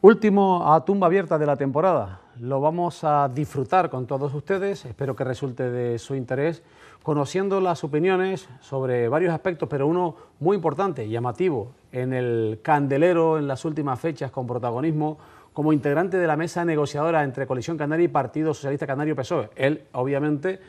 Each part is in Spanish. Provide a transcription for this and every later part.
Último a tumba abierta de la temporada. Lo vamos a disfrutar con todos ustedes, espero que resulte de su interés, conociendo las opiniones sobre varios aspectos, pero uno muy importante, llamativo, en el candelero en las últimas fechas con protagonismo como integrante de la mesa negociadora entre Coalición Canaria y Partido Socialista Canario-PSOE. Él, obviamente,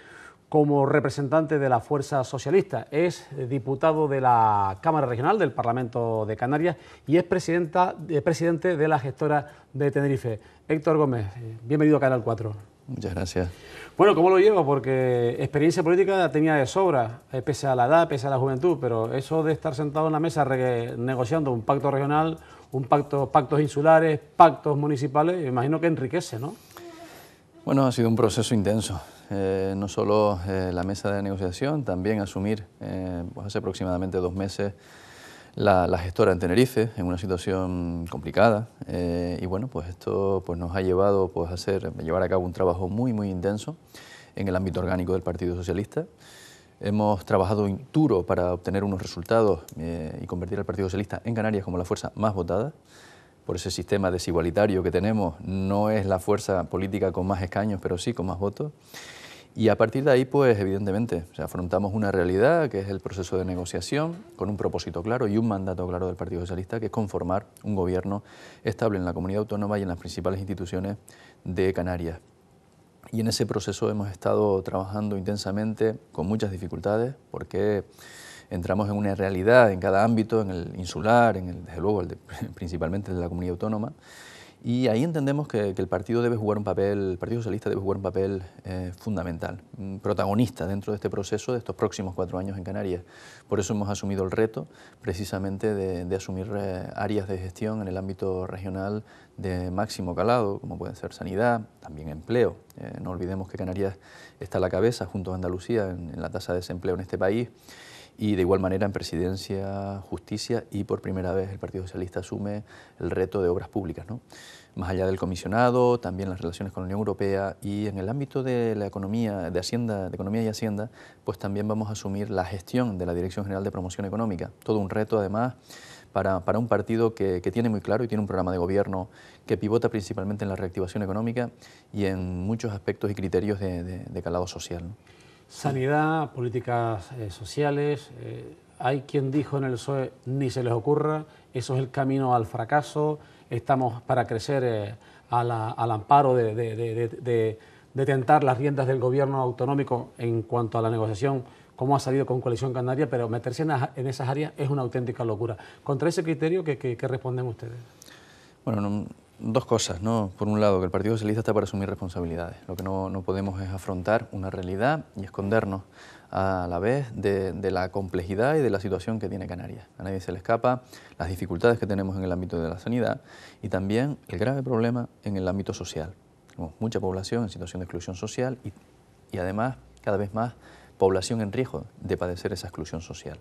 como representante de la Fuerza Socialista, es diputado de la Cámara Regional del Parlamento de Canarias y es presidente de la gestora de Tenerife. Héctor Gómez, bienvenido a Canal 4. Muchas gracias. Bueno, ¿cómo lo llevo? Porque experiencia política tenía de sobra, pese a la edad, pese a la juventud, pero eso de estar sentado en la mesa negociando un pacto regional, pactos insulares, pactos municipales, me imagino que enriquece, ¿no? Bueno, ha sido un proceso intenso. No solo la mesa de negociación, también asumir pues hace aproximadamente 2 meses la gestora en Tenerife, en una situación complicada. Y bueno, pues esto pues nos ha llevado pues, a llevar a cabo un trabajo muy intenso en el ámbito orgánico del Partido Socialista. Hemos trabajado duro para obtener unos resultados y convertir al Partido Socialista en Canarias como la fuerza más votada. Por ese sistema desigualitario que tenemos, no es la fuerza política con más escaños, pero sí con más votos. Y a partir de ahí, pues evidentemente, afrontamos una realidad que es el proceso de negociación con un propósito claro y un mandato claro del Partido Socialista, que es conformar un gobierno estable en la comunidad autónoma y en las principales instituciones de Canarias. Y en ese proceso hemos estado trabajando intensamente, con muchas dificultades, porque entramos en una realidad en cada ámbito, en el insular, desde luego principalmente el de la comunidad autónoma, y ahí entendemos que el partido el Partido Socialista debe jugar un papel fundamental, protagonista dentro de este proceso de estos próximos 4 años en Canarias. Por eso hemos asumido el reto precisamente de asumir áreas de gestión en el ámbito regional de máximo calado, como pueden ser sanidad, también empleo. No olvidemos que Canarias está a la cabeza junto a Andalucía en la tasa de desempleo en este país. Y de igual manera en Presidencia, Justicia y por primera vez el Partido Socialista asume el reto de obras públicas, ¿no? Más allá del comisionado, también las relaciones con la Unión Europea y en el ámbito de la economía, de Economía y Hacienda, pues también vamos a asumir la gestión de la Dirección General de Promoción Económica. Todo un reto además para un partido que tiene muy claro y tiene un programa de gobierno que pivota principalmente en la reactivación económica y en muchos aspectos y criterios de calado social, ¿no? Sanidad, políticas sociales, hay quien dijo en el PSOE, ni se les ocurra, eso es el camino al fracaso, estamos para crecer al amparo de tentar las riendas del gobierno autonómico en cuanto a la negociación, como ha salido con Coalición Canaria, pero meterse en esas áreas es una auténtica locura. Contra ese criterio, ¿qué responden ustedes? Bueno, 2 cosas, ¿no? Por un lado, que el Partido Socialista está para asumir responsabilidades. Lo que no podemos es afrontar una realidad y escondernos a la vez de la complejidad y de la situación que tiene Canarias. A nadie se le escapa las dificultades que tenemos en el ámbito de la sanidad y también el grave problema en el ámbito social. Tenemos mucha población en situación de exclusión social y además cada vez más población en riesgo de padecer esa exclusión social.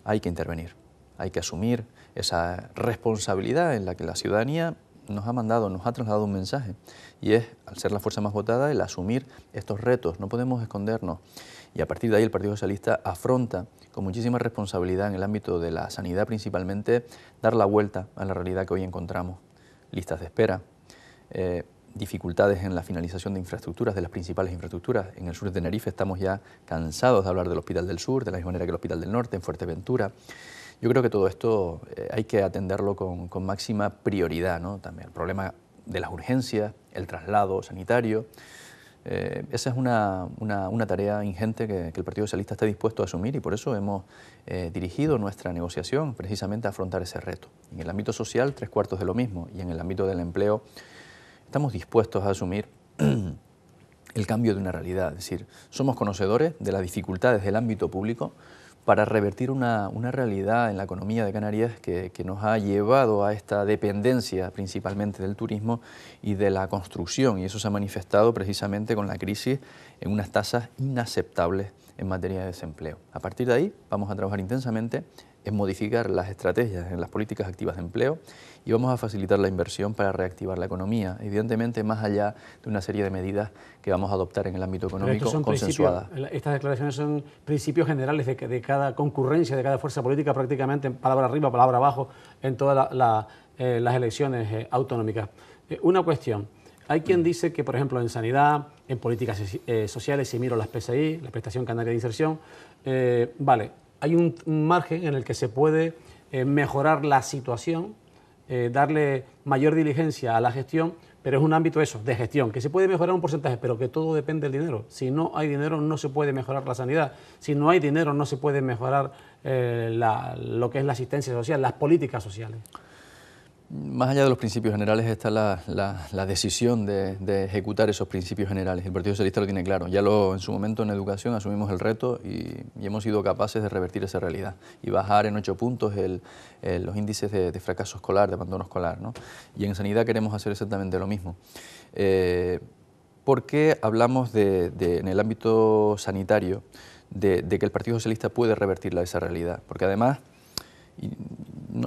Hay que intervenir, hay que asumir esa responsabilidad en la que la ciudadanía nos ha trasladado un mensaje y es, al ser la fuerza más votada, el asumir estos retos. No podemos escondernos y a partir de ahí el Partido Socialista afronta con muchísima responsabilidad en el ámbito de la sanidad principalmente, dar la vuelta a la realidad que hoy encontramos. Listas de espera, dificultades en la finalización de infraestructuras, de las principales infraestructuras. En el sur de Tenerife estamos ya cansados de hablar del Hospital del Sur, de la misma manera que el Hospital del Norte, en Fuerteventura. Yo creo que todo esto hay que atenderlo con máxima prioridad, ¿no? También el problema de las urgencias, el traslado sanitario. Esa es una tarea ingente que el Partido Socialista está dispuesto a asumir y por eso hemos dirigido nuestra negociación precisamente a afrontar ese reto. En el ámbito social, 3/4 de lo mismo, y en el ámbito del empleo estamos dispuestos a asumir el cambio de una realidad. Es decir, somos conocedores de las dificultades del ámbito público para revertir una realidad en la economía de Canarias que nos ha llevado a esta dependencia principalmente del turismo y de la construcción, y eso se ha manifestado precisamente con la crisis en unas tasas inaceptables en materia de desempleo. A partir de ahí vamos a trabajar intensamente en modificar las estrategias en las políticas activas de empleo y vamos a facilitar la inversión para reactivar la economía, evidentemente más allá de una serie de medidas que vamos a adoptar en el ámbito económico consensuadas. Estas declaraciones son principios generales de cada concurrencia, de cada fuerza política prácticamente, palabra arriba, palabra abajo, en toda las elecciones autonómicas. Una cuestión. Hay quien dice que, por ejemplo, en sanidad, en políticas sociales, si miro las PSI, la Prestación Canaria de Inserción, vale, hay un margen en el que se puede mejorar la situación, darle mayor diligencia a la gestión, pero es un ámbito eso, de gestión, que se puede mejorar un porcentaje, pero que todo depende del dinero. Si no hay dinero no se puede mejorar la sanidad, si no hay dinero no se puede mejorar lo que es la asistencia social, las políticas sociales. Más allá de los principios generales está la decisión de ejecutar esos principios generales. El Partido Socialista lo tiene claro. Ya en su momento en educación asumimos el reto y hemos sido capaces de revertir esa realidad y bajar en 8 puntos los índices de fracaso escolar, de abandono escolar, ¿no? Y en sanidad queremos hacer exactamente lo mismo. ¿Por qué hablamos en el ámbito sanitario de que el Partido Socialista puede revertir esa realidad? Porque además,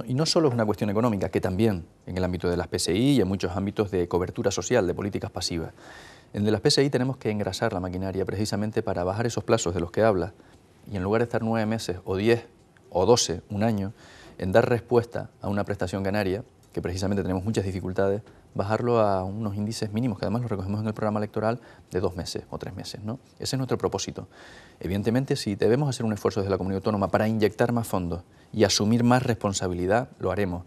y no solo es una cuestión económica, que también en el ámbito de las PSI y en muchos ámbitos de cobertura social, de políticas pasivas. En el de las PSI tenemos que engrasar la maquinaria precisamente para bajar esos plazos de los que habla y en lugar de estar 9 meses o 10 o 12, un año, en dar respuesta a una prestación canaria, que precisamente tenemos muchas dificultades, bajarlo a unos índices mínimos, que además lo recogemos en el programa electoral, de 2 meses o 3 meses, ¿no? Ese es nuestro propósito. Evidentemente, si debemos hacer un esfuerzo desde la comunidad autónoma para inyectar más fondos y asumir más responsabilidad, lo haremos.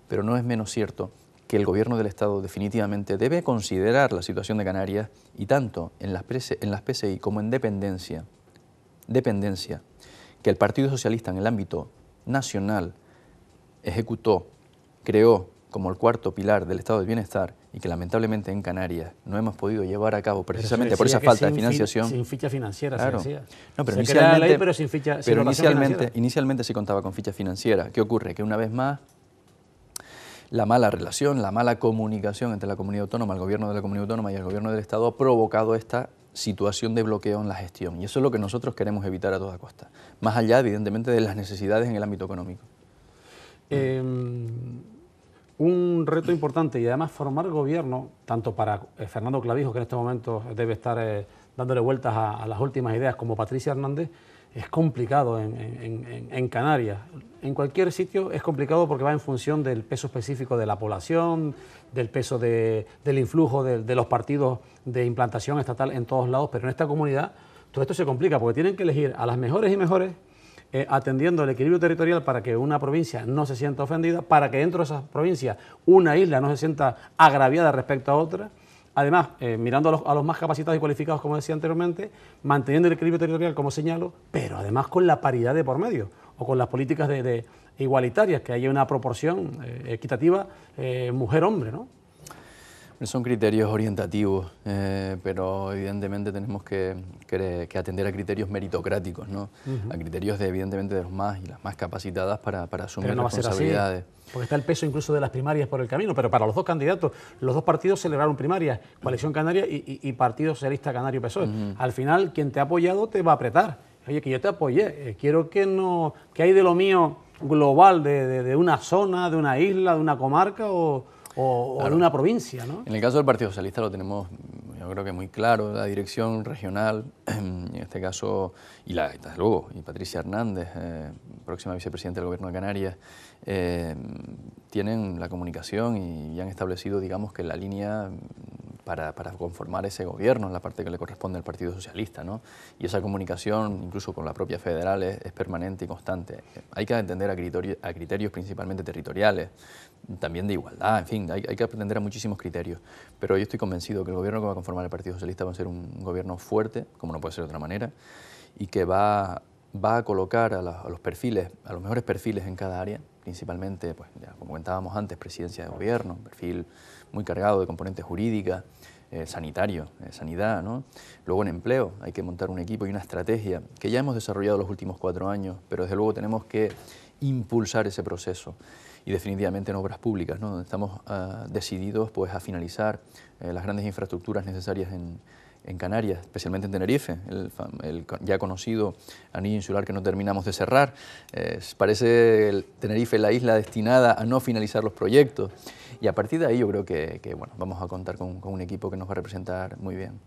Pero no es menos cierto que el Gobierno del Estado definitivamente debe considerar la situación de Canarias y tanto en las PSI como en dependencia, que el Partido Socialista en el ámbito nacional ejecutó, creó como el cuarto pilar del estado del bienestar y que lamentablemente en Canarias no hemos podido llevar a cabo precisamente por esa falta de financiación. Sin ficha financiera, claro. se decía. No, pero se crea la ley, pero sin ficha pero financiera. inicialmente se contaba con ficha financiera. ¿Qué ocurre? Que una vez más la mala relación, la mala comunicación entre la comunidad autónoma, el gobierno de la comunidad autónoma y el gobierno del Estado ha provocado esta situación de bloqueo en la gestión. Y eso es lo que nosotros queremos evitar a toda costa. Más allá, evidentemente, de las necesidades en el ámbito económico. Un reto importante y además formar gobierno, tanto para Fernando Clavijo, que en este momento debe estar dándole vueltas a las últimas ideas, como Patricia Hernández, es complicado en Canarias. En cualquier sitio es complicado porque va en función del peso específico de la población, del peso del influjo de los partidos de implantación estatal en todos lados, pero en esta comunidad todo esto se complica porque tienen que elegir a las mejores y mejores atendiendo el equilibrio territorial para que una provincia no se sienta ofendida, para que dentro de esa provincia una isla no se sienta agraviada respecto a otra. Además, mirando a los más capacitados y cualificados, como decía anteriormente, manteniendo el equilibrio territorial, como señalo, pero además con la paridad de por medio, o con las políticas de igualitarias, que haya una proporción equitativa mujer-hombre, ¿no? Son criterios orientativos, pero evidentemente tenemos que atender a criterios meritocráticos, ¿no? A criterios evidentemente de los más y las más capacitadas para asumir pero no responsabilidades. Va a ser así, porque está el peso incluso de las primarias por el camino, pero para los dos candidatos, los dos partidos celebraron primarias, Coalición Canaria y Partido Socialista Canario PSOE. Al final, quien te ha apoyado te va a apretar. Oye, que yo te apoyé, quiero que hay de lo mío global, de una zona, de una isla, de una comarca o claro, de una provincia, ¿no? En el caso del Partido Socialista lo tenemos, yo creo que muy claro, la dirección regional, en este caso, desde luego, y Patricia Hernández, próxima vicepresidenta del Gobierno de Canarias, tienen la comunicación y han establecido, digamos, que la línea para conformar ese gobierno, en la parte que le corresponde al Partido Socialista, ¿no? Y esa comunicación, incluso con la propia federal, es permanente y constante. Hay que atender a criterios principalmente territoriales, también de igualdad, en fin, hay que atender a muchísimos criterios. Pero yo estoy convencido que el gobierno que va a conformar el Partido Socialista va a ser un gobierno fuerte, como no puede ser de otra manera, y que va a colocar a los perfiles, a los mejores perfiles en cada área, principalmente, pues, ya, como comentábamos antes, presidencia de gobierno, un perfil muy cargado de componente jurídica, sanitario, sanidad, ¿no? Luego en empleo hay que montar un equipo y una estrategia que ya hemos desarrollado los últimos 4 años, pero desde luego tenemos que impulsar ese proceso. Y definitivamente en obras públicas, ¿no? Donde estamos decididos, pues, a finalizar las grandes infraestructuras necesarias en Canarias, especialmente en Tenerife, el ya conocido anillo insular que no terminamos de cerrar. Parece Tenerife la isla destinada a no finalizar los proyectos. Y a partir de ahí yo creo que bueno, vamos a contar con un equipo que nos va a representar muy bien.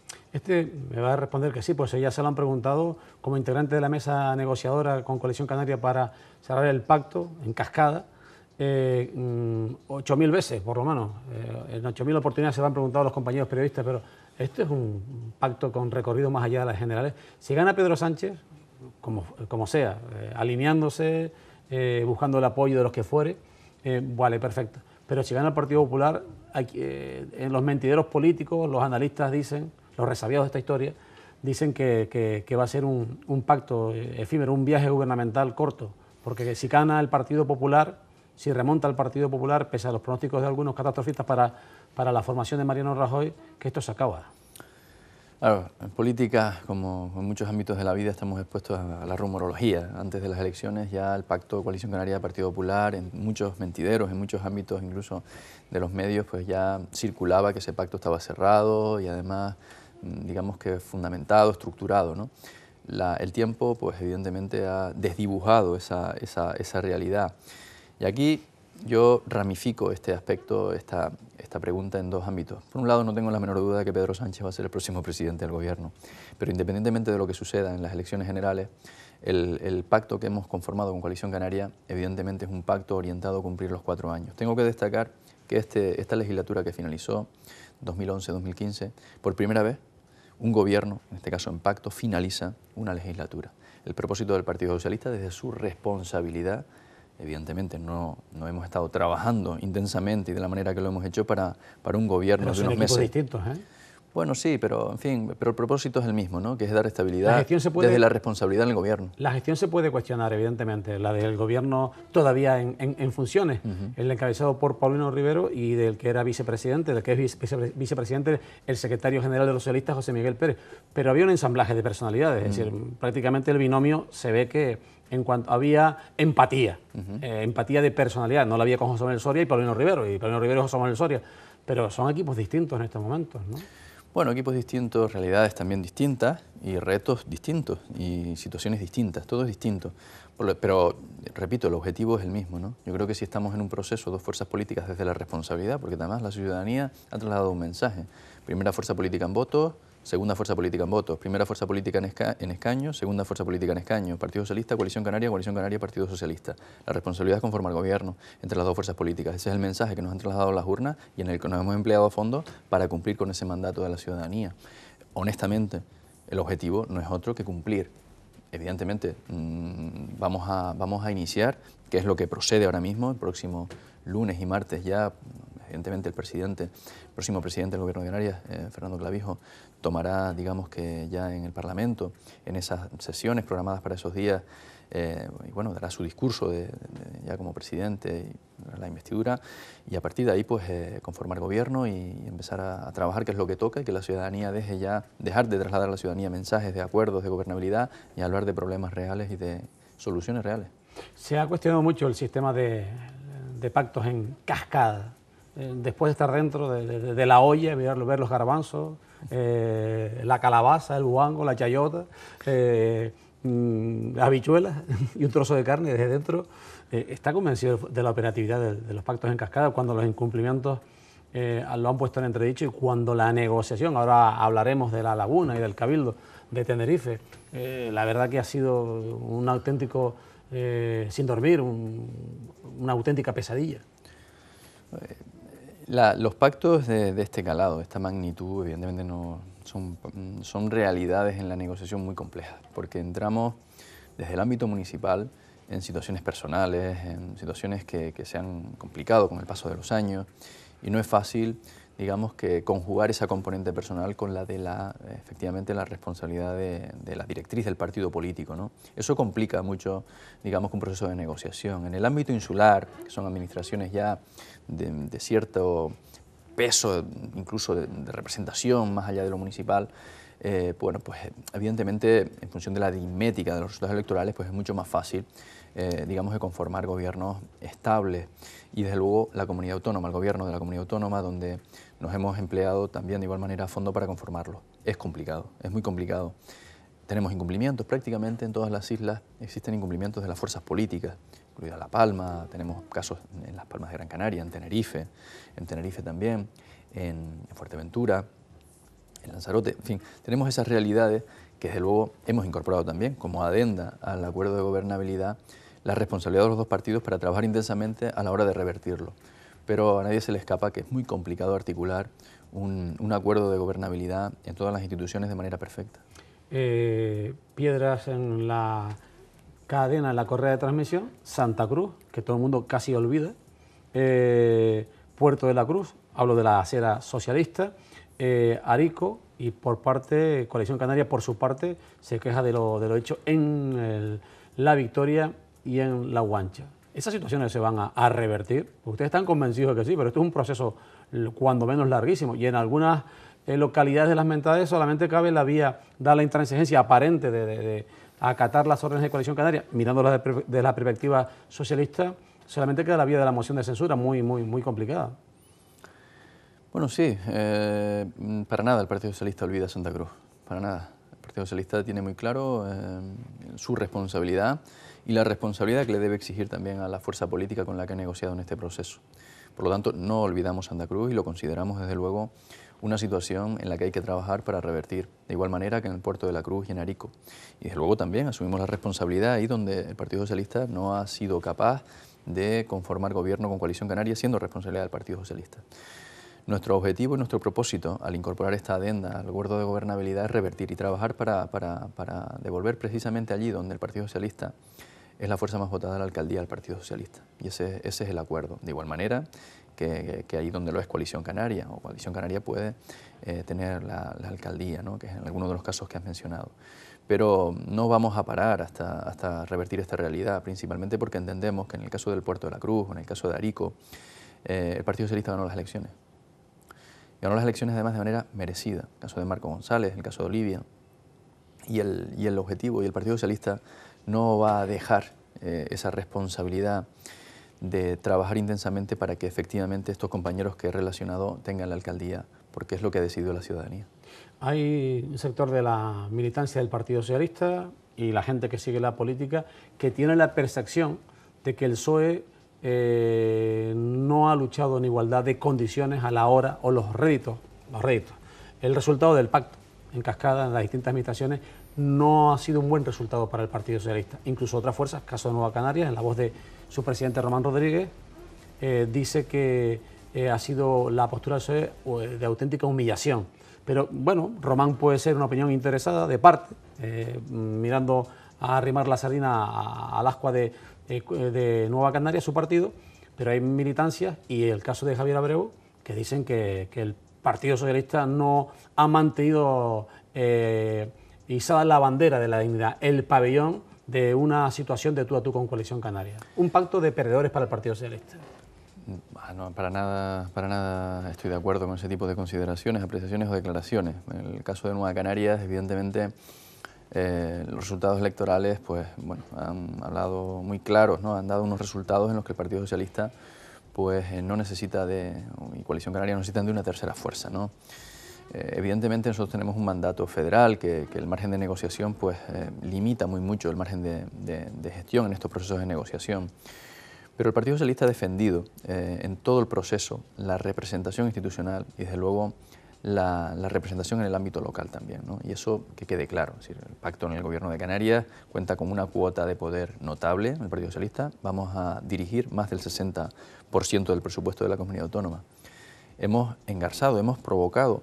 Me va a responder que sí, pues ya se lo han preguntado como integrante de la mesa negociadora con Coalición Canaria para cerrar el pacto en cascada. 8.000 veces, por lo menos. En 8.000 oportunidades se lo han preguntado a los compañeros periodistas, pero esto es un pacto con recorrido más allá de las generales. Si gana Pedro Sánchez, como sea, alineándose, buscando el apoyo de los que fuere, vale, perfecto. Pero si gana el Partido Popular, en los mentideros políticos, los analistas dicen, los resabiados de esta historia, dicen que va a ser un pacto efímero, un viaje gubernamental corto, porque si gana el Partido Popular, si remonta el Partido Popular, pese a los pronósticos de algunos catastrofistas para la formación de Mariano Rajoy, que esto se acaba. Claro, en política, como en muchos ámbitos de la vida, estamos expuestos a la rumorología. Antes de las elecciones ya el pacto Coalición Canaria-Partido Popular, en muchos mentideros, en muchos ámbitos incluso de los medios, pues ya circulaba que ese pacto estaba cerrado y además, digamos que fundamentado, estructurado, ¿no? El tiempo, pues evidentemente ha desdibujado esa realidad. Y aquí yo ramifico este aspecto, esta pregunta en dos ámbitos. Por un lado, no tengo la menor duda de que Pedro Sánchez va a ser el próximo presidente del gobierno, pero independientemente de lo que suceda en las elecciones generales, el pacto que hemos conformado con Coalición Canaria evidentemente es un pacto orientado a cumplir los 4 años. Tengo que destacar que esta legislatura que finalizó, 2011-2015, por primera vez, un gobierno, en este caso en pacto, finaliza una legislatura. El propósito del Partido Socialista, desde su responsabilidad, evidentemente no hemos estado trabajando intensamente y de la manera que lo hemos hecho para un gobierno de unos meses. Son equipos distintos, ¿eh? Bueno, sí, pero en fin, pero el propósito es el mismo, ¿no? Que es dar estabilidad desde la responsabilidad del gobierno. La gestión se puede cuestionar, evidentemente, la del gobierno todavía en funciones, el encabezado por Paulino Rivero y del que era vicepresidente, del que es vicepresidente, el secretario general de los socialistas, José Miguel Pérez. Pero había un ensamblaje de personalidades, es decir, prácticamente el binomio se ve que en cuanto había empatía, empatía de personalidad, no la había con José Manuel Soria y Paulino Rivero y José Manuel Soria, pero son equipos distintos en estos momentos, ¿no? Bueno, equipos distintos, realidades también distintas y retos distintos y situaciones distintas, todo es distinto. Pero, repito, el objetivo es el mismo, ¿no? Yo creo que si estamos en un proceso, dos fuerzas políticas desde la responsabilidad, porque además la ciudadanía ha trasladado un mensaje. Primera fuerza política en votos, segunda fuerza política en votos, primera fuerza política en escaños, segunda fuerza política en escaños, Partido Socialista, Coalición Canaria, Partido Socialista. La responsabilidad es conformar gobierno entre las dos fuerzas políticas. Ese es el mensaje que nos han trasladado las urnas y en el que nos hemos empleado a fondo para cumplir con ese mandato de la ciudadanía. Honestamente, el objetivo no es otro que cumplir. Evidentemente, vamos a iniciar, que es lo que procede ahora mismo, el próximo lunes y martes ya. Evidentemente el próximo presidente del Gobierno de Canarias, Fernando Clavijo, tomará, digamos que ya en el Parlamento, en esas sesiones programadas para esos días, y bueno, dará su discurso ya como presidente, y la investidura, y a partir de ahí pues conformar gobierno y empezar a trabajar, que es lo que toca, y que la ciudadanía dejar de trasladar a la ciudadanía mensajes de acuerdos, de gobernabilidad, y hablar de problemas reales y de soluciones reales. Se ha cuestionado mucho el sistema de pactos en cascada. Después de estar dentro de la olla, ver los garbanzos, la calabaza, el guango, la chayota, habichuelas y un trozo de carne desde dentro, ¿está convencido de la operatividad de los pactos en cascada cuando los incumplimientos lo han puesto en entredicho y cuando la negociación, ahora hablaremos de La Laguna y del Cabildo de Tenerife, la verdad que ha sido un auténtico, sin dormir, una auténtica pesadilla? Los pactos de este calado, de esta magnitud, evidentemente no son realidades en la negociación muy complejas, porque entramos desde el ámbito municipal en situaciones personales, en situaciones que se han complicado con el paso de los años, y no es fácil, digamos, que conjugar esa componente personal con la de efectivamente la responsabilidad de la directriz del partido político, ¿no? Eso complica mucho, digamos, un proceso de negociación. En el ámbito insular, que son administraciones ya de cierto peso, incluso de representación más allá de lo municipal, bueno, pues evidentemente en función de la aritmética de los resultados electorales, pues es mucho más fácil, digamos, de conformar gobiernos estables, y desde luego la comunidad autónoma, el gobierno de la comunidad autónoma, donde nos hemos empleado también de igual manera a fondo para conformarlo. Es complicado, es muy complicado. Tenemos incumplimientos prácticamente en todas las islas, existen incumplimientos de las fuerzas políticas, incluida La Palma, tenemos casos en Las Palmas de Gran Canaria, en Tenerife también, en Fuerteventura, en Lanzarote, en fin, tenemos esas realidades que desde luego hemos incorporado también como adenda al acuerdo de gobernabilidad, la responsabilidad de los dos partidos para trabajar intensamente a la hora de revertirlo. Pero a nadie se le escapa que es muy complicado articular un acuerdo de gobernabilidad en todas las instituciones de manera perfecta. Piedras en la cadena, en la correa de transmisión, Santa Cruz, que todo el mundo casi olvida, Puerto de la Cruz, hablo de la acera socialista, Arico, y por parte, Coalición Canaria, por su parte, se queja de lo hecho en La Victoria y en La Guancha. ¿Esas situaciones se van a revertir? Ustedes están convencidos de que sí, pero esto es un proceso cuando menos larguísimo, y en algunas localidades de las mentades solamente cabe la vía, da la intransigencia aparente de acatar las órdenes de Coalición Canaria, mirándolas de la perspectiva socialista, solamente queda la vía de la moción de censura, muy complicada. Bueno, sí, para nada el Partido Socialista olvida Santa Cruz, para nada. El Partido Socialista tiene muy claro su responsabilidad y la responsabilidad que le debe exigir también a la fuerza política con la que ha negociado en este proceso. Por lo tanto, no olvidamos Santa Cruz y lo consideramos desde luego una situación en la que hay que trabajar para revertir, de igual manera que en el Puerto de la Cruz y en Arico. Y desde luego también asumimos la responsabilidad ahí donde el Partido Socialista no ha sido capaz de conformar gobierno con Coalición Canaria, siendo responsabilidad del Partido Socialista. Nuestro objetivo y nuestro propósito al incorporar esta adenda al acuerdo de gobernabilidad es revertir y trabajar para devolver precisamente allí donde el Partido Socialista es la fuerza más votada de la alcaldía del Partido Socialista. Y ese es el acuerdo. De igual manera que ahí donde lo es Coalición Canaria, o Coalición Canaria puede tener la alcaldía, ¿no? Que es en algunos de los casos que has mencionado. Pero no vamos a parar hasta revertir esta realidad, principalmente porque entendemos que en el caso del Puerto de la Cruz o en el caso de Arico, el Partido Socialista ganó las elecciones. Ganó las elecciones además de manera merecida. El caso de Marco González, el caso de Olivia. Y el objetivo, y el Partido Socialista no va a dejar esa responsabilidad de trabajar intensamente para que efectivamente estos compañeros que he relacionado tengan la alcaldía, porque es lo que ha decidido la ciudadanía. Hay un sector de la militancia del Partido Socialista y la gente que sigue la política que tiene la percepción de que el PSOE no ha luchado en igualdad de condiciones a la hora, o los réditos. El resultado del pacto en cascada en las distintas administraciones no ha sido un buen resultado para el Partido Socialista. Incluso otras fuerzas, caso de Nueva Canarias, en la voz de su presidente Román Rodríguez, dice que ha sido la postura del PSOE de auténtica humillación. Pero bueno, Román puede ser una opinión interesada de parte, mirando a arrimar la sardina al ascua de Nueva Canarias, su partido, pero hay militancias, y el caso de Javier Abreu, que dicen que el Partido Socialista no ha mantenido izada la bandera de la dignidad, el pabellón de una situación de tú a tú con Coalición Canaria. Un pacto de perdedores para el Partido Socialista. No, para nada estoy de acuerdo con ese tipo de consideraciones, apreciaciones o declaraciones. En el caso de Nueva Canarias, evidentemente, los resultados electorales pues, bueno, han hablado muy claros, ¿no? Han dado unos resultados en los que el Partido Socialista pues, no necesita y Coalición Canaria no necesitan de una tercera fuerza, ¿no? Evidentemente nosotros tenemos un mandato federal que el margen de negociación pues, limita muy mucho el margen de gestión en estos procesos de negociación. Pero el Partido Socialista ha defendido en todo el proceso la representación institucional y desde luego la representación en el ámbito local también, ¿no? Y eso que quede claro, es decir, el pacto en el Gobierno de Canarias cuenta con una cuota de poder notable en el Partido Socialista. Vamos a dirigir más del 60% del presupuesto de la comunidad autónoma. Hemos engarzado, hemos provocado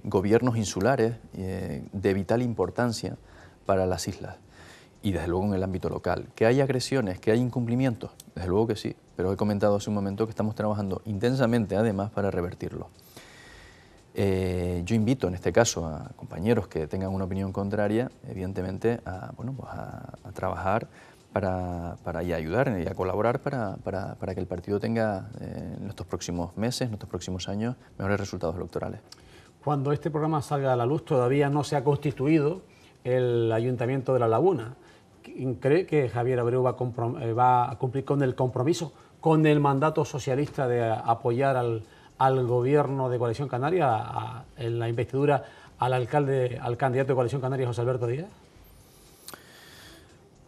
gobiernos insulares de vital importancia para las islas y desde luego en el ámbito local. ¿Que hay agresiones, que hay incumplimientos? Desde luego que sí, pero he comentado hace un momento que estamos trabajando intensamente además para revertirlo. Yo invito en este caso a compañeros que tengan una opinión contraria, evidentemente, a trabajar y a ayudar y a colaborar para que el partido tenga en estos próximos meses, en estos próximos años, mejores resultados electorales. Cuando este programa salga a la luz, todavía no se ha constituido el Ayuntamiento de La Laguna. ¿Cree que Javier Abreu va a cumplir con el compromiso, con el mandato socialista de apoyar al gobierno de Coalición Canaria, en la investidura al candidato de Coalición Canaria, José Alberto Díaz?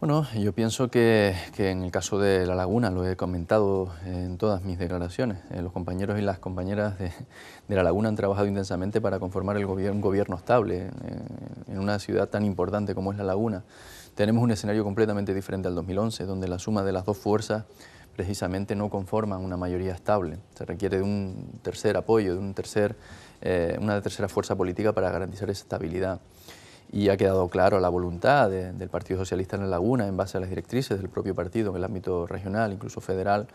Bueno, yo pienso que en el caso de La Laguna, lo he comentado en todas mis declaraciones, los compañeros y las compañeras de La Laguna han trabajado intensamente para conformar un gobierno estable en una ciudad tan importante como es La Laguna. tenemos un escenario completamente diferente al 2011, donde la suma de las dos fuerzas precisamente no conforman una mayoría estable. Se requiere de un tercer apoyo, de una tercera fuerza política para garantizar esa estabilidad. Y ha quedado claro la voluntad del Partido Socialista en La Laguna, en base a las directrices del propio partido en el ámbito regional, incluso federal,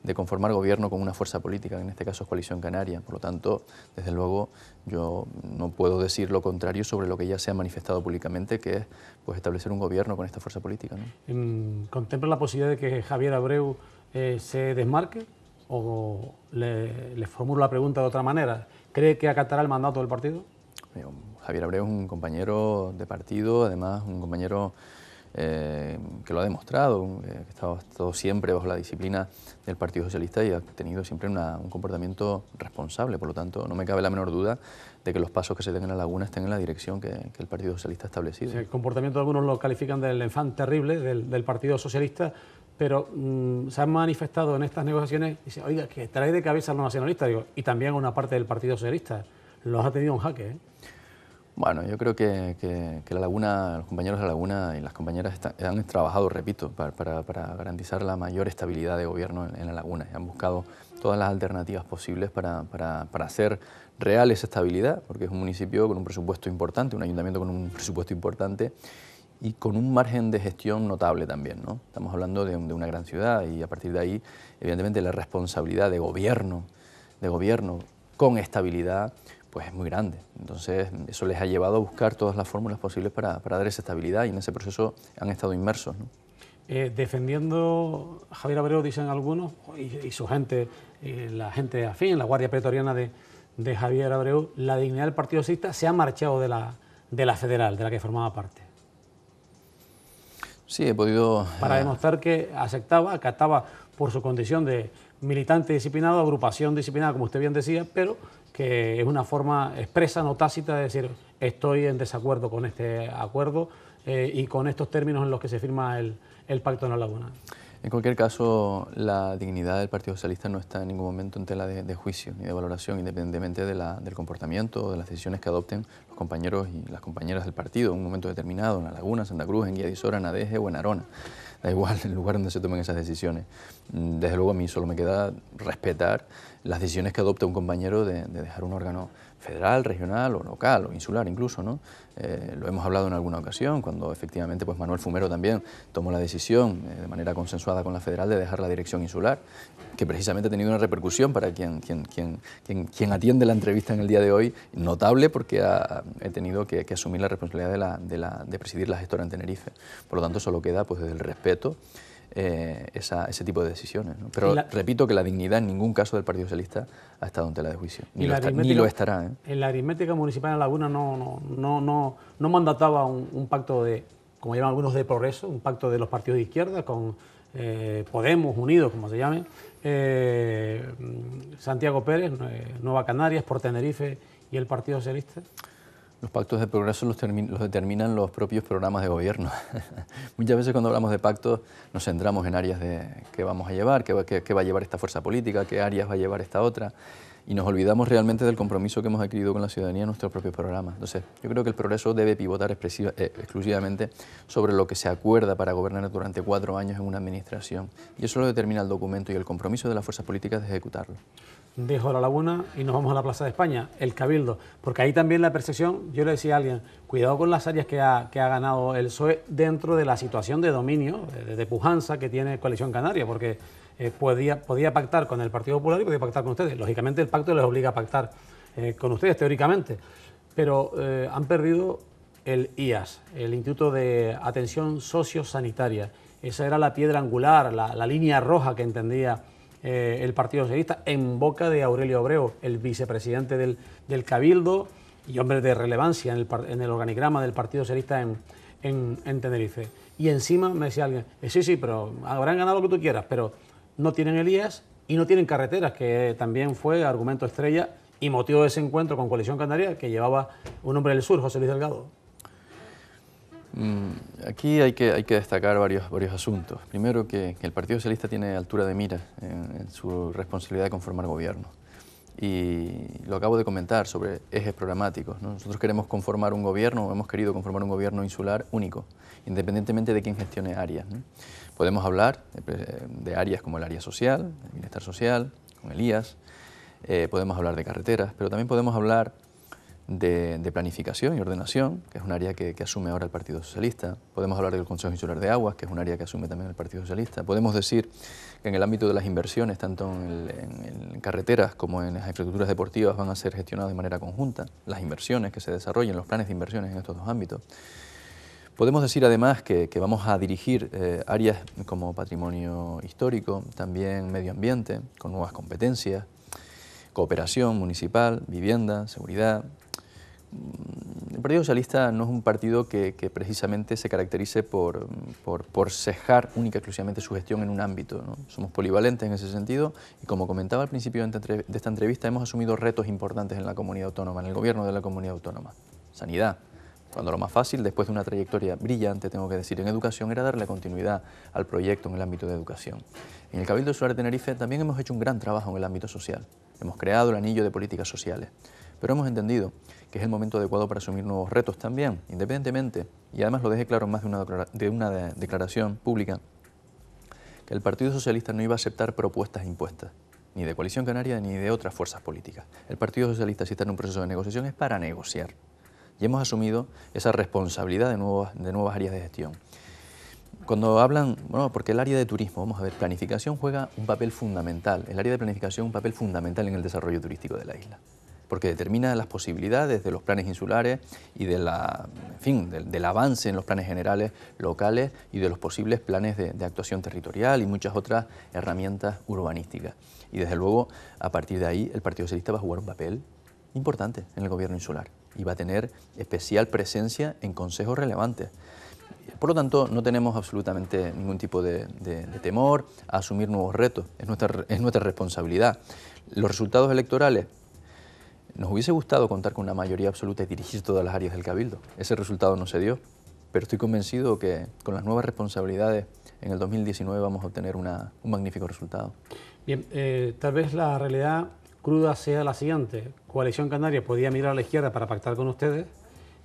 de conformar gobierno con una fuerza política, que en este caso es Coalición Canaria. Por lo tanto, desde luego, yo no puedo decir lo contrario sobre lo que ya se ha manifestado públicamente, que es pues, establecer un gobierno con esta fuerza política, ¿no? ¿Contempla la posibilidad de que Javier Abreu se desmarque? ¿O le formulo la pregunta de otra manera? ¿Cree que acatará el mandato del partido? Javier Abreu es un compañero de partido, además un compañero que lo ha demostrado, que ha estado siempre bajo la disciplina del Partido Socialista y ha tenido siempre un comportamiento responsable. Por lo tanto, no me cabe la menor duda de que los pasos que se den en La Laguna estén en la dirección que el Partido Socialista ha establecido. Sí, el comportamiento de algunos lo califican del enfant terrible del Partido Socialista, pero se han manifestado en estas negociaciones y dicen, oiga, que trae de cabeza a los nacionalistas, digo, y también a una parte del Partido Socialista. Los ha tenido en jaque, ¿eh? Bueno, yo creo que La Laguna, los compañeros de La Laguna y las compañeras han trabajado, repito, para garantizar la mayor estabilidad de gobierno en La Laguna. Y han buscado todas las alternativas posibles para hacer real esa estabilidad, porque es un municipio con un presupuesto importante, un ayuntamiento con un presupuesto importante y con un margen de gestión notable también, ¿no? Estamos hablando de una gran ciudad y a partir de ahí, evidentemente, la responsabilidad de gobierno con estabilidad, pues es muy grande. Entonces, eso les ha llevado a buscar todas las fórmulas posibles para dar esa estabilidad y en ese proceso han estado inmersos, ¿no? Defendiendo a Javier Abreu, dicen algunos, y su gente, la gente afín, la Guardia Pretoriana de Javier Abreu, la dignidad del Partido Socialista se ha marchado de la federal, de la que formaba parte. Sí, he podido... Para demostrar que acataba por su condición de militante disciplinado, agrupación disciplinada, como usted bien decía, pero que es una forma expresa, no tácita, de decir, estoy en desacuerdo con este acuerdo y con estos términos en los que se firma el Pacto de La Laguna. En cualquier caso, la dignidad del Partido Socialista no está en ningún momento en tela de juicio ni de valoración, independientemente del comportamiento o de las decisiones que adopten los compañeros y las compañeras del partido en un momento determinado, en La Laguna, Santa Cruz, en Guía de Isora, en Adeje o en Arona. Da igual el lugar donde se tomen esas decisiones. Desde luego a mí solo me queda respetar las decisiones que adopte un compañero de dejar un órgano federal, regional o local o insular incluso, ¿no? Lo hemos hablado en alguna ocasión, cuando efectivamente pues Manuel Fumero también tomó la decisión de manera consensuada con la federal de dejar la dirección insular, que precisamente ha tenido una repercusión para quien atiende la entrevista en el día de hoy, notable porque he tenido que asumir la responsabilidad de presidir la gestora en Tenerife. Por lo tanto, solo queda pues desde el respeto ese tipo de decisiones, ¿no? Pero repito que la dignidad en ningún caso del Partido Socialista ha estado en tela de juicio, ni lo estará, ¿eh? En la aritmética municipal de La Laguna no mandataba un pacto de, como llaman algunos, de progreso, un pacto de los partidos de izquierda con Podemos, Unidos, como se llame, Santiago Pérez, Nueva Canarias, por Tenerife y el Partido Socialista. Los pactos de progreso los determinan los propios programas de gobierno. Muchas veces cuando hablamos de pactos nos centramos en áreas de qué vamos a llevar, qué va a llevar esta fuerza política, qué áreas va a llevar esta otra, y nos olvidamos realmente del compromiso que hemos adquirido con la ciudadanía en nuestros propios programas. Entonces, yo creo que el progreso debe pivotar exclusivamente sobre lo que se acuerda para gobernar durante 4 años en una administración, y eso lo determina el documento y el compromiso de las fuerzas políticas de ejecutarlo. Dejo La Laguna y nos vamos a la Plaza de España, el Cabildo, porque ahí también la percepción, yo le decía a alguien, cuidado con las áreas que ha ganado el PSOE dentro de la situación de dominio, de pujanza que tiene Coalición Canaria, porque podía pactar con el Partido Popular y podía pactar con ustedes. Lógicamente el pacto les obliga a pactar con ustedes, teóricamente, pero han perdido el IAS, el Instituto de Atención Sociosanitaria. Esa era la piedra angular, la línea roja que entendía el Partido Socialista, en boca de Aurelio Abreu, el vicepresidente del Cabildo y hombre de relevancia en el organigrama del Partido Socialista en Tenerife. Y encima me decía alguien, sí, pero habrán ganado lo que tú quieras, pero no tienen el IAS y no tienen carreteras, que también fue argumento estrella y motivo de ese encuentro con Coalición Canaria que llevaba un hombre del sur, José Luis Delgado. Aquí hay que destacar varios asuntos. Primero, que el Partido Socialista tiene altura de mira en su responsabilidad de conformar gobierno. Y lo acabo de comentar sobre ejes programáticos, ¿no? Nosotros queremos conformar un gobierno, o hemos querido conformar un gobierno insular único, independientemente de quién gestione áreas, ¿no? Podemos hablar de áreas como el área social, el bienestar social, con el IAS, podemos hablar de carreteras, pero también podemos hablar de planificación y ordenación, que es un área que asume ahora el Partido Socialista. Podemos hablar del Consejo Insular de Aguas, que es un área que asume también el Partido Socialista. Podemos decir que en el ámbito de las inversiones, tanto en carreteras como en las infraestructuras deportivas, van a ser gestionadas de manera conjunta. Las inversiones que se desarrollen, los planes de inversiones en estos dos ámbitos. Podemos decir además que vamos a dirigir áreas como patrimonio histórico, también medio ambiente, con nuevas competencias, cooperación municipal, vivienda, seguridad. El Partido Socialista no es un partido que precisamente se caracterice por cejar única y exclusivamente su gestión en un ámbito, ¿no? Somos polivalentes en ese sentido y, como comentaba al principio de esta entrevista, hemos asumido retos importantes en la comunidad autónoma, en el gobierno de la comunidad autónoma. Sanidad, cuando lo más fácil, después de una trayectoria brillante, tengo que decir, en educación, era darle continuidad al proyecto en el ámbito de educación. En el Cabildo Insular de Tenerife también hemos hecho un gran trabajo en el ámbito social. Hemos creado el anillo de políticas sociales, pero hemos entendido que es el momento adecuado para asumir nuevos retos también, independientemente, y además lo dejé claro en más de una declaración pública, que el Partido Socialista no iba a aceptar propuestas impuestas, ni de Coalición Canaria ni de otras fuerzas políticas. El Partido Socialista, si está en un proceso de negociación, es para negociar. Y hemos asumido esa responsabilidad de nuevas áreas de gestión. Cuando hablan, bueno, porque el área de turismo, vamos a ver, planificación juega un papel fundamental, el área de planificación un papel fundamental en el desarrollo turístico de la isla, porque determina las posibilidades de los planes insulares y del avance en los planes generales locales y de los posibles planes de actuación territorial y muchas otras herramientas urbanísticas. Y desde luego, a partir de ahí, el Partido Socialista va a jugar un papel importante en el gobierno insular y va a tener especial presencia en consejos relevantes. Por lo tanto, no tenemos absolutamente ningún tipo de temor a asumir nuevos retos, es nuestra responsabilidad. Los resultados electorales, nos hubiese gustado contar con una mayoría absoluta y dirigir todas las áreas del Cabildo. Ese resultado no se dio, pero estoy convencido que con las nuevas responsabilidades en el 2019 vamos a obtener un magnífico resultado. Bien, tal vez la realidad cruda sea la siguiente: Coalición Canaria podía mirar a la izquierda para pactar con ustedes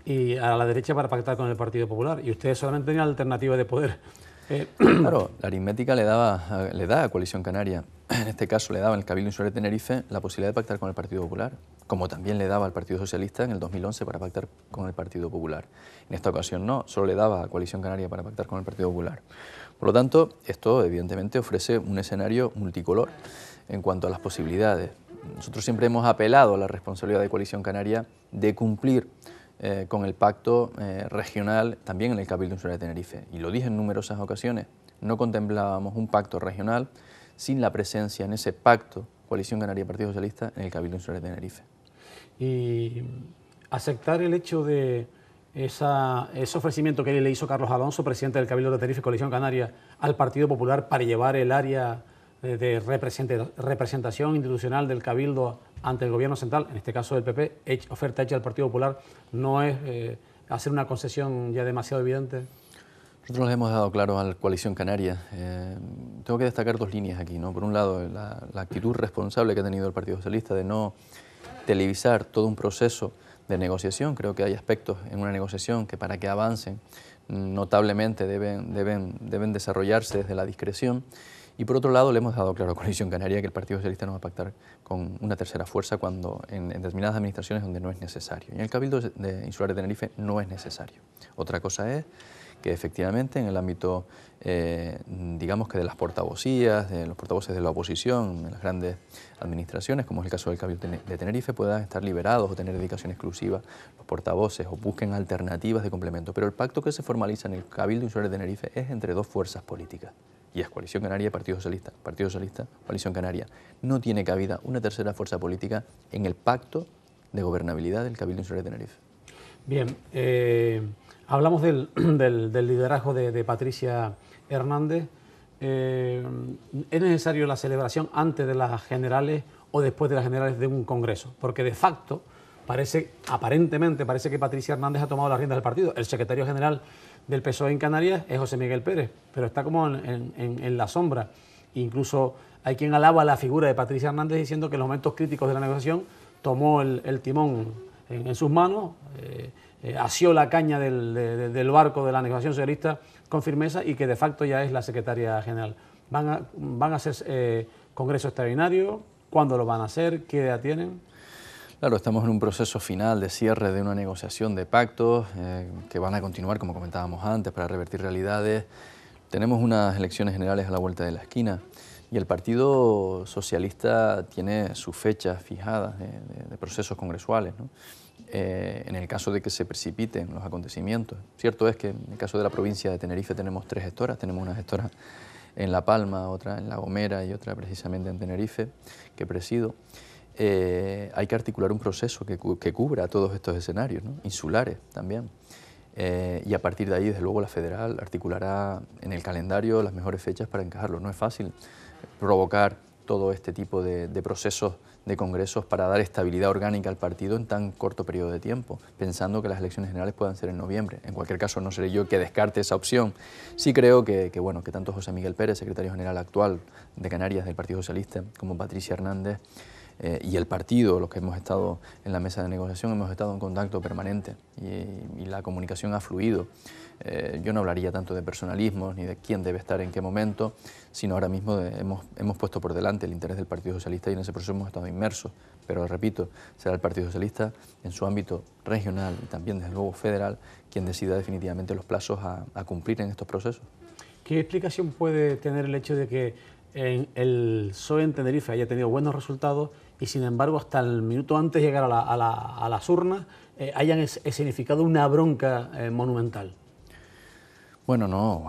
y a la derecha para pactar con el Partido Popular, y ustedes solamente tenían la alternativa de poder. Claro, la aritmética le da a Coalición Canaria, en este caso le daba al Cabildo Insular de Tenerife la posibilidad de pactar con el Partido Popular, como también le daba al Partido Socialista en el 2011 para pactar con el Partido Popular. En esta ocasión no, solo le daba a Coalición Canaria para pactar con el Partido Popular. Por lo tanto, esto evidentemente ofrece un escenario multicolor en cuanto a las posibilidades. Nosotros siempre hemos apelado a la responsabilidad de Coalición Canaria de cumplir con el pacto regional también en el Cabildo Insular de Tenerife. Y lo dije en numerosas ocasiones, no contemplábamos un pacto regional sin la presencia en ese pacto Coalición Canaria-Partido Socialista en el Cabildo Insular de Tenerife. Y aceptar el hecho de ese ofrecimiento que le hizo Carlos Alonso, presidente del Cabildo de Tenerife, Coalición Canaria, al Partido Popular para llevar el área de representación institucional del Cabildo ante el Gobierno central, en este caso del PP, oferta hecha al Partido Popular, ¿no es hacer una concesión ya demasiado evidente? Nosotros les hemos dado claro a la Coalición Canaria. Tengo que destacar dos líneas aquí, ¿no? Por un lado, la actitud responsable que ha tenido el Partido Socialista de no televisar todo un proceso de negociación. Creo que hay aspectos en una negociación que, para que avancen notablemente, deben desarrollarse desde la discreción. Y por otro lado, le hemos dado claro a Coalición Canaria que el Partido Socialista no va a pactar con una tercera fuerza cuando en determinadas administraciones donde no es necesario. Y en el Cabildo Insular de Tenerife no es necesario. Otra cosa es que efectivamente en el ámbito, digamos que de las portavocías, de los portavoces de la oposición, en las grandes administraciones, como es el caso del Cabildo de Tenerife, puedan estar liberados o tener dedicación exclusiva los portavoces o busquen alternativas de complemento. Pero el pacto que se formaliza en el Cabildo Insular de Tenerife es entre dos fuerzas políticas. Y es Coalición Canaria y Partido Socialista. Partido Socialista, Coalición Canaria. No tiene cabida una tercera fuerza política en el pacto de gobernabilidad del Cabildo Insular de Tenerife. Bien, hablamos del liderazgo de Patricia Hernández. ¿Es necesario la celebración antes de las generales o después de las generales de un congreso? Porque de facto, aparentemente parece que Patricia Hernández ha tomado las riendas del partido. El secretario general del PSOE en Canarias es José Miguel Pérez, pero está como en la sombra. Incluso Hay quien alaba la figura de Patricia Hernández diciendo que en los momentos críticos de la negociación tomó el timón en sus manos, asió la caña del barco de la negociación socialista con firmeza y que de facto ya es la secretaria general. ¿Van a hacer congreso extraordinario? ¿Cuándo lo van a hacer? ¿Qué idea tienen? Claro, estamos en un proceso final de cierre de una negociación de pactos que van a continuar, como comentábamos antes, para revertir realidades. Tenemos unas elecciones generales a la vuelta de la esquina y el Partido Socialista tiene sus fechas fijadas de procesos congresuales, ¿no? En el caso de que se precipiten los acontecimientos. Cierto es que en el caso de la provincia de Tenerife tenemos 3 gestoras, tenemos una gestora en La Palma, otra en La Gomera y otra precisamente en Tenerife, que presido. Hay que articular un proceso que cubra todos estos escenarios, ¿no? Insulares también. Y a partir de ahí, desde luego, la federal articulará en el calendario las mejores fechas para encajarlo. No es fácil provocar todo este tipo de procesos de congresos para dar estabilidad orgánica al partido en tan corto periodo de tiempo, pensando que las elecciones generales puedan ser en noviembre. En cualquier caso, no seré yo que descarte esa opción. Sí creo que tanto José Miguel Pérez, secretario general actual de Canarias del Partido Socialista, como Patricia Hernández, y el partido, los que hemos estado en la mesa de negociación, hemos estado en contacto permanente y la comunicación ha fluido. Yo no hablaría tanto de personalismos ni de quién debe estar en qué momento, sino ahora mismo hemos puesto por delante el interés del Partido Socialista y en ese proceso hemos estado inmersos. Pero repito, será el Partido Socialista en su ámbito regional y también desde luego federal quien decida definitivamente los plazos a cumplir en estos procesos. ¿Qué explicación puede tener el hecho de que el PSOE en Tenerife haya tenido buenos resultados y sin embargo hasta el minuto antes de llegar a las urnas hayan escenificado una bronca monumental? Bueno, no,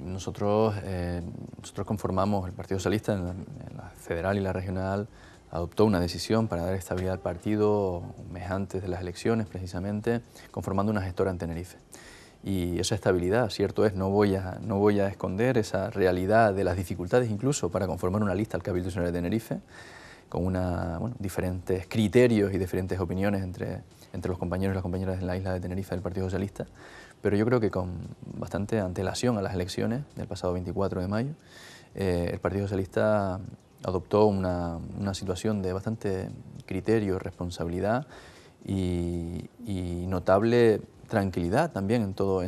nosotros conformamos, el Partido Socialista en la federal y la regional adoptó una decisión para dar estabilidad al partido un mes antes de las elecciones precisamente, conformando una gestora en Tenerife. Y esa estabilidad, cierto es, no voy a esconder esa realidad de las dificultades incluso para conformar una lista al Cabildo Nacional de Tenerife, con diferentes criterios y diferentes opiniones entre los compañeros y las compañeras en la isla de Tenerife del Partido Socialista, pero yo creo que con bastante antelación a las elecciones del pasado 24 de mayo, el Partido Socialista adoptó una situación de bastante criterio, responsabilidad y notable tranquilidad también en todo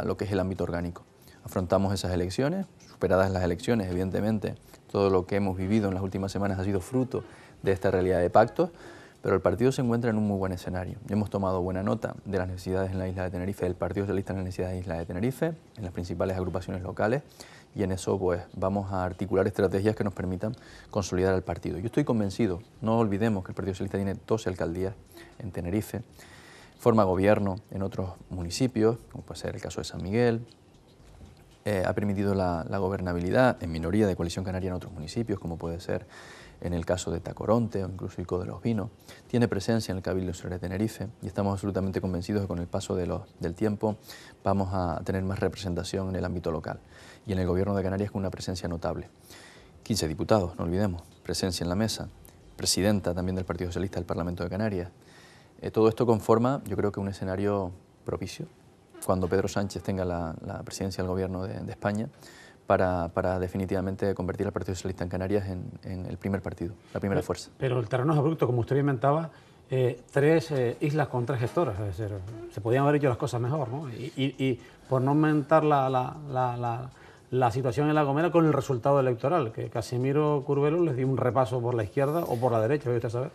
lo que es el ámbito orgánico. Afrontamos esas elecciones, superadas las elecciones, evidentemente, todo lo que hemos vivido en las últimas semanas ha sido fruto de esta realidad de pactos, pero el partido se encuentra en un muy buen escenario. Hemos tomado buena nota de las necesidades en la isla de Tenerife, del Partido Socialista en las necesidades de la isla de Tenerife, en las principales agrupaciones locales, y en eso pues vamos a articular estrategias que nos permitan consolidar al partido. Yo estoy convencido, no olvidemos que el Partido Socialista tiene 12 alcaldías en Tenerife, forma gobierno en otros municipios, como puede ser el caso de San Miguel, ha permitido la gobernabilidad en minoría de Coalición Canaria en otros municipios, como puede ser en el caso de Tacoronte o incluso Ico de los Vinos, tiene presencia en el Cabildo Nacional de Tenerife y estamos absolutamente convencidos de que con el paso del tiempo vamos a tener más representación en el ámbito local y en el Gobierno de Canarias con una presencia notable. 15 diputados, no olvidemos, presencia en la mesa, presidenta también del Partido Socialista del Parlamento de Canarias. Todo esto conforma, yo creo que un escenario propicio cuando Pedro Sánchez tenga la presidencia del Gobierno de España para definitivamente convertir al Partido Socialista en Canarias en el primer partido, la primera fuerza. Pero el terreno es abrupto, como usted inventaba, 3 islas con 3 gestoras, es decir, se podían haber hecho las cosas mejor, ¿no? Y por no aumentar la situación en La Gomera con el resultado electoral, que Casimiro Curbelo les dio un repaso por la izquierda o por la derecha, ¿voy usted a saber?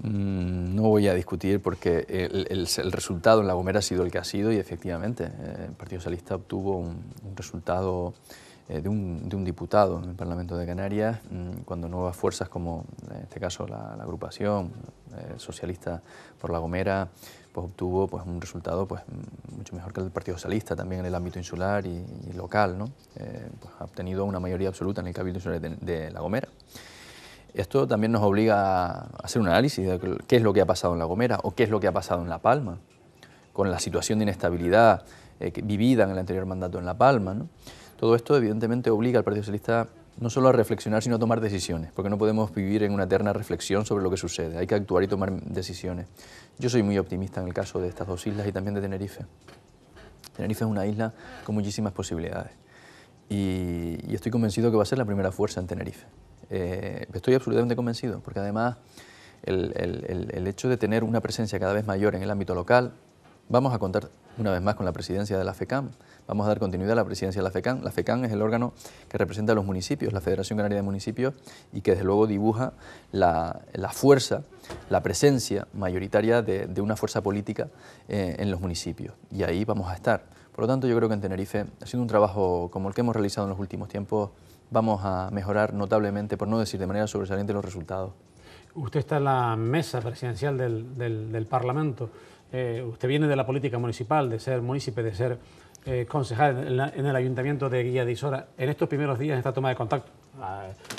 No voy a discutir porque el resultado en La Gomera ha sido el que ha sido y efectivamente el Partido Socialista obtuvo un resultado de un diputado en el Parlamento de Canarias cuando nuevas fuerzas como en este caso la agrupación socialista por La Gomera pues obtuvo pues un resultado pues mucho mejor que el del Partido Socialista también en el ámbito insular y local, ¿no? Pues ha obtenido una mayoría absoluta en el Cabildo Insular de La Gomera. Esto también nos obliga a hacer un análisis de qué es lo que ha pasado en La Gomera o qué es lo que ha pasado en La Palma, con la situación de inestabilidad vivida en el anterior mandato en La Palma, ¿no? Todo esto evidentemente obliga al Partido Socialista no solo a reflexionar, sino a tomar decisiones, porque no podemos vivir en una eterna reflexión sobre lo que sucede, hay que actuar y tomar decisiones. Yo soy muy optimista en el caso de estas 2 islas y también de Tenerife. Tenerife es una isla con muchísimas posibilidades. y estoy convencido que va a ser la primera fuerza en Tenerife. Estoy absolutamente convencido, porque además el hecho de tener una presencia cada vez mayor en el ámbito local, vamos a contar una vez más con la presidencia de la FECAM, vamos a dar continuidad a la presidencia de la FECAM. La FECAM es el órgano que representa a los municipios, la Federación Canaria de Municipios, y que desde luego dibuja la fuerza, la presencia mayoritaria de una fuerza política en los municipios, y ahí vamos a estar. Por lo tanto, yo creo que en Tenerife, haciendo un trabajo como el que hemos realizado en los últimos tiempos, vamos a mejorar notablemente, por no decir de manera sobresaliente, los resultados. Usted está en la mesa presidencial del Parlamento. Usted viene de la política municipal, de ser munícipe, de ser concejal en el Ayuntamiento de Guilla de Isora. En estos primeros días, en esta toma de contacto,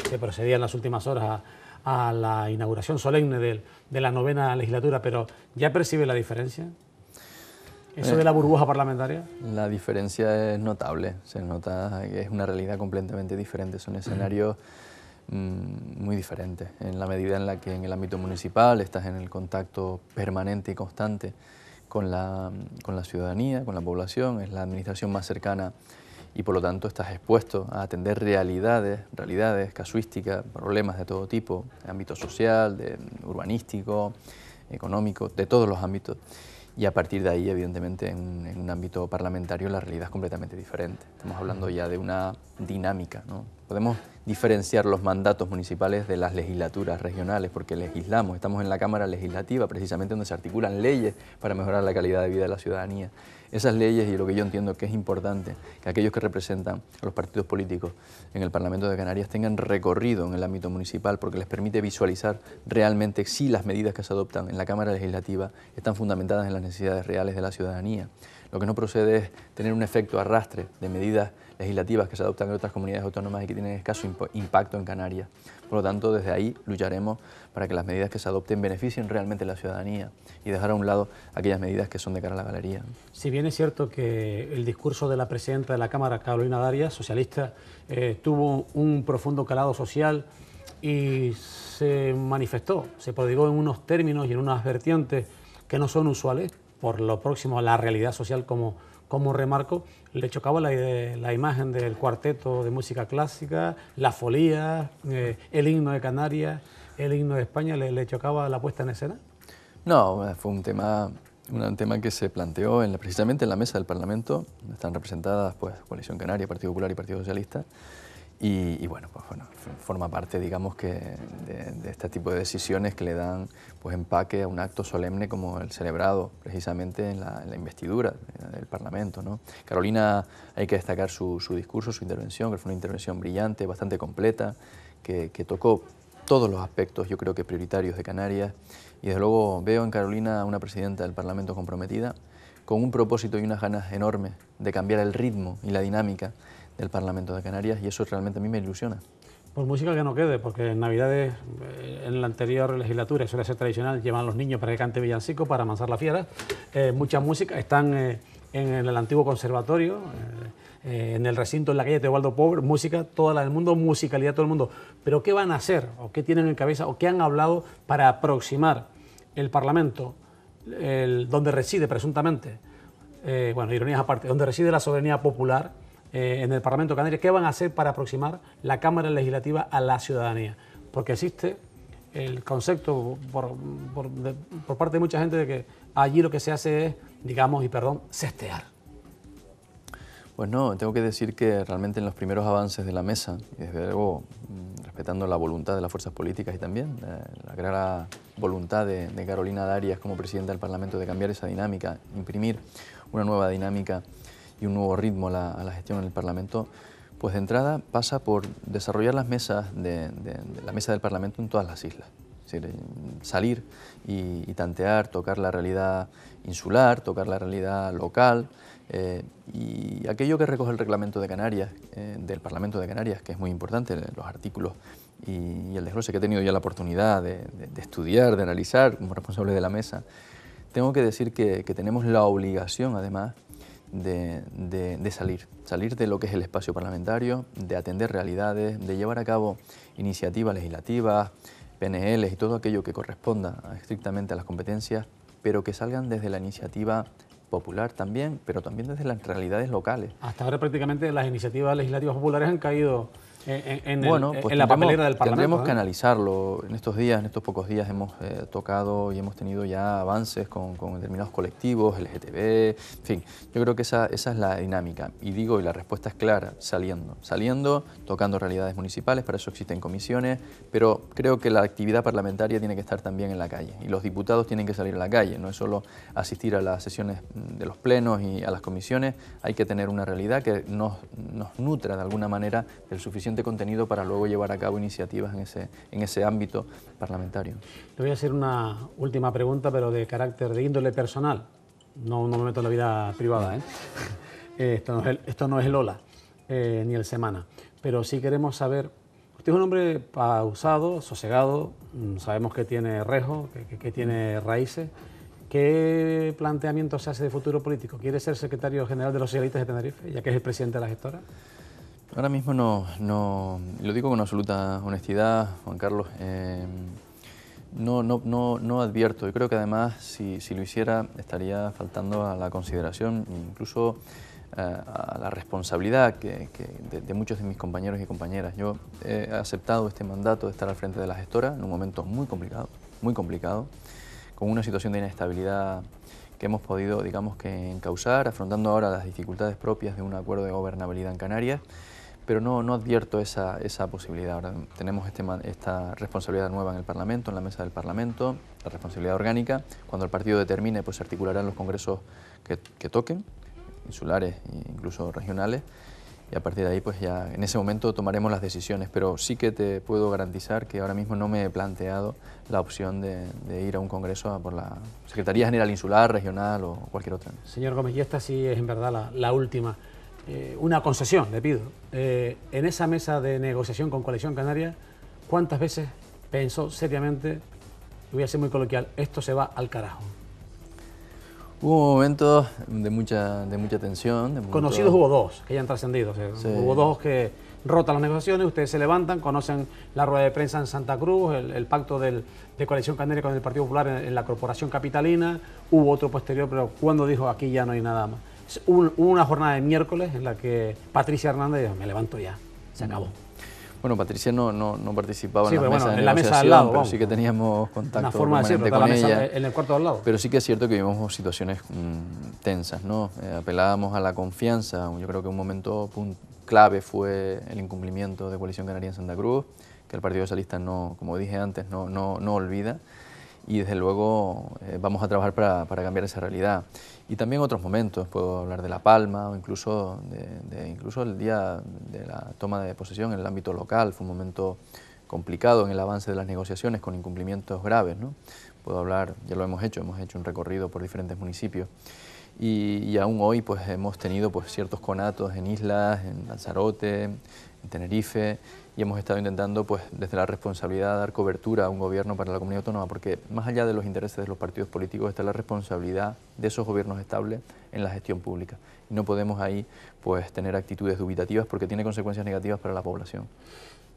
que procedía en las últimas horas a la inauguración solemne de la 9ª legislatura, pero ¿ya percibe la diferencia? ¿Eso de la burbuja parlamentaria? La diferencia es notable, se nota que es una realidad completamente diferente, son escenarios muy diferentes, en la medida en la que en el ámbito municipal estás en el contacto permanente y constante con la ciudadanía, con la población, es la administración más cercana y por lo tanto estás expuesto a atender realidades, casuísticas, problemas de todo tipo, de ámbito social, urbanístico, económico, de todos los ámbitos. Y a partir de ahí, evidentemente, en un ámbito parlamentario la realidad es completamente diferente. Estamos hablando ya de una dinámica, ¿no? Podemos diferenciar los mandatos municipales de las legislaturas regionales porque legislamos, estamos en la Cámara Legislativa, precisamente donde se articulan leyes para mejorar la calidad de vida de la ciudadanía. Esas leyes, y lo que yo entiendo que es importante, que aquellos que representan a los partidos políticos en el Parlamento de Canarias tengan recorrido en el ámbito municipal porque les permite visualizar realmente si las medidas que se adoptan en la Cámara Legislativa están fundamentadas en las necesidades reales de la ciudadanía. Lo que no procede es tener un efecto arrastre de medidas legislativas que se adoptan en otras comunidades autónomas y que tienen escaso impacto en Canarias. Por lo tanto, desde ahí lucharemos para que las medidas que se adopten beneficien realmente a la ciudadanía y dejar a un lado aquellas medidas que son de cara a la galería. Si bien es cierto que el discurso de la presidenta de la Cámara, Carolina Darias, socialista, tuvo un profundo calado social y se manifestó, se prodigó en unos términos y en unas vertientes que no son usuales, por lo próximo a la realidad social como remarco, le chocaba la imagen del cuarteto de música clásica, la folía, el himno de Canarias, el himno de España, ¿le chocaba la puesta en escena? No, fue un tema que se planteó precisamente en la mesa del Parlamento, donde están representadas pues, Coalición Canaria, Partido Popular y Partido Socialista, y bueno, pues bueno, forma parte, digamos, que de este tipo de decisiones que le dan pues, empaque a un acto solemne como el celebrado precisamente en la investidura del Parlamento, ¿no? Carolina, hay que destacar su discurso, su intervención, que fue una intervención brillante, bastante completa, que tocó todos los aspectos, yo creo que prioritarios de Canarias, y desde luego veo en Carolina una presidenta del Parlamento comprometida, con un propósito y unas ganas enormes de cambiar el ritmo y la dinámica del Parlamento de Canarias, y eso realmente a mí me ilusiona. Pues música que no quede, porque en Navidades, en la anterior legislatura, suele ser tradicional, llevan a los niños para que cante villancico, para amansar la fiera. Mucha música, están en el antiguo conservatorio, en el recinto en la calle Teobaldo Pobre, música, toda la del mundo, musicalidad todo el mundo. Pero ¿qué van a hacer? ¿O qué tienen en cabeza? ¿O qué han hablado para aproximar el Parlamento, donde reside presuntamente, bueno, ironías aparte, donde reside la soberanía popular, en el Parlamento de Canarias? ¿Qué van a hacer para aproximar la Cámara Legislativa a la ciudadanía? Porque existe el concepto por parte de mucha gente de que allí lo que se hace es, digamos, y perdón, cestear. Pues no, tengo que decir que realmente en los primeros avances de la mesa, y desde luego respetando la voluntad de las fuerzas políticas y también la clara voluntad de Carolina Darias como presidenta del Parlamento de cambiar esa dinámica, imprimir una nueva dinámica y un nuevo ritmo a la gestión en el Parlamento, pues de entrada pasa por desarrollar las mesas de la mesa del Parlamento en todas las islas. Es decir, salir y tantear, tocar la realidad insular, tocar la realidad local, y aquello que recoge el reglamento de Canarias, del Parlamento de Canarias, que es muy importante, los artículos y el desglose que he tenido ya la oportunidad de estudiar, de analizar como responsable de la mesa. Tengo que decir que tenemos la obligación, además, de salir de lo que es el espacio parlamentario, de atender realidades, de llevar a cabo iniciativas legislativas, PNLs y todo aquello que corresponda estrictamente a las competencias, pero que salgan desde la iniciativa popular también, pero también desde las realidades locales. Hasta ahora prácticamente las iniciativas legislativas populares han caído en la papelera del Parlamento. Tendremos que analizarlo. En estos días, en estos pocos días hemos tocado y hemos tenido ya avances con determinados colectivos, LGTB, en fin. Yo creo que esa es la dinámica. Y digo, y la respuesta es clara, saliendo, tocando realidades municipales, para eso existen comisiones, pero creo que la actividad parlamentaria tiene que estar también en la calle y los diputados tienen que salir a la calle, no es solo asistir a las sesiones de los plenos y a las comisiones, hay que tener una realidad que nos nutra de alguna manera del suficiente contenido para luego llevar a cabo iniciativas en ese ámbito parlamentario. Le voy a hacer una última pregunta, pero de carácter de índole personal. No me meto en la vida privada, ¿eh? Esto no es el Ola, ni el Semana. Pero sí queremos saber, usted es un hombre pausado, sosegado, sabemos que tiene rejo, que tiene raíces. ¿Qué planteamiento se hace de futuro político? ¿Quiere ser secretario general de los socialistas de Tenerife, ya que es el presidente de la gestora? Ahora mismo no, lo digo con absoluta honestidad, Juan Carlos, no advierto. Yo creo que además si lo hiciera estaría faltando a la consideración, incluso a la responsabilidad de muchos de mis compañeros y compañeras. Yo he aceptado este mandato de estar al frente de la gestora en un momento muy complicado, con una situación de inestabilidad que hemos podido, digamos, que encauzar, afrontando ahora las dificultades propias de un acuerdo de gobernabilidad en Canarias, pero no advierto esa posibilidad. Ahora tenemos esta responsabilidad nueva en el Parlamento, en la mesa del Parlamento, la responsabilidad orgánica. Cuando el partido determine, pues se articularán los congresos que toquen, insulares e incluso regionales, y a partir de ahí, pues ya en ese momento tomaremos las decisiones, pero sí que te puedo garantizar que ahora mismo no me he planteado la opción de ir a un congreso por la Secretaría General Insular, Regional o cualquier otra. Señor Gómez, y esta sí es en verdad la última. Una concesión, le pido. En esa mesa de negociación con Coalición Canaria, ¿cuántas veces pensó seriamente, voy a ser muy coloquial, esto se va al carajo? Hubo momentos de mucha tensión. Conocidos hubo dos, que ya han trascendido. O sea, sí. Hubo dos que rotan las negociaciones, ustedes se levantan, conocen la rueda de prensa en Santa Cruz, el pacto de Coalición Canaria con el Partido Popular en la Corporación Capitalina, hubo otro posterior, pero cuando dijo aquí ya no hay nada más. Hubo una jornada de miércoles en la que Patricia Hernández dijo, me levanto ya, se acabó. Bueno, Patricia no participaba sí, en la mesa de en la mesa negociación, al lado, pero vamos, sí que teníamos contacto una forma de decirlo, con ella. En el cuarto de al lado. Pero sí que es cierto que vivimos situaciones tensas, ¿no? Apelábamos a la confianza. Yo creo que un momento clave fue el incumplimiento de Coalición Canaria en Santa Cruz, que el Partido Socialista, como dije antes, no olvida. Y desde luego vamos a trabajar para cambiar esa realidad. Y también otros momentos, puedo hablar de La Palma o incluso incluso el día de la toma de posesión en el ámbito local. Fue un momento complicado en el avance de las negociaciones con incumplimientos graves, ¿no? Puedo hablar, ya lo hemos hecho un recorrido por diferentes municipios. Y aún hoy pues hemos tenido pues ciertos conatos en islas, en Lanzarote, en Tenerife, y hemos estado intentando pues desde la responsabilidad dar cobertura a un gobierno para la comunidad autónoma, porque más allá de los intereses de los partidos políticos está la responsabilidad de esos gobiernos estables en la gestión pública. Y no podemos ahí pues tener actitudes dubitativas porque tiene consecuencias negativas para la población.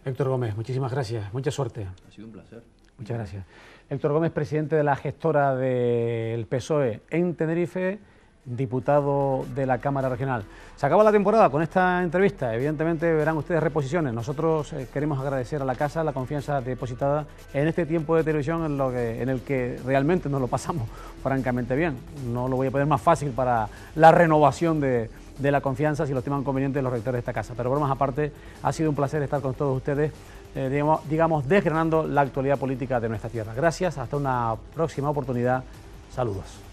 Héctor Gómez, muchísimas gracias, mucha suerte. Ha sido un placer. Muchas gracias. Héctor Gómez, presidente de la gestora del PSOE en Tenerife, diputado de la Cámara Regional. Se acaba la temporada con esta entrevista, evidentemente verán ustedes reposiciones. Nosotros queremos agradecer a la Casa la confianza depositada en este tiempo de televisión en el que realmente nos lo pasamos francamente bien. No lo voy a poner más fácil para la renovación de la confianza si lo estiman conveniente los rectores de esta casa. Pero bromas aparte, ha sido un placer estar con todos ustedes, digamos, desgranando la actualidad política de nuestra tierra. Gracias, hasta una próxima oportunidad. Saludos.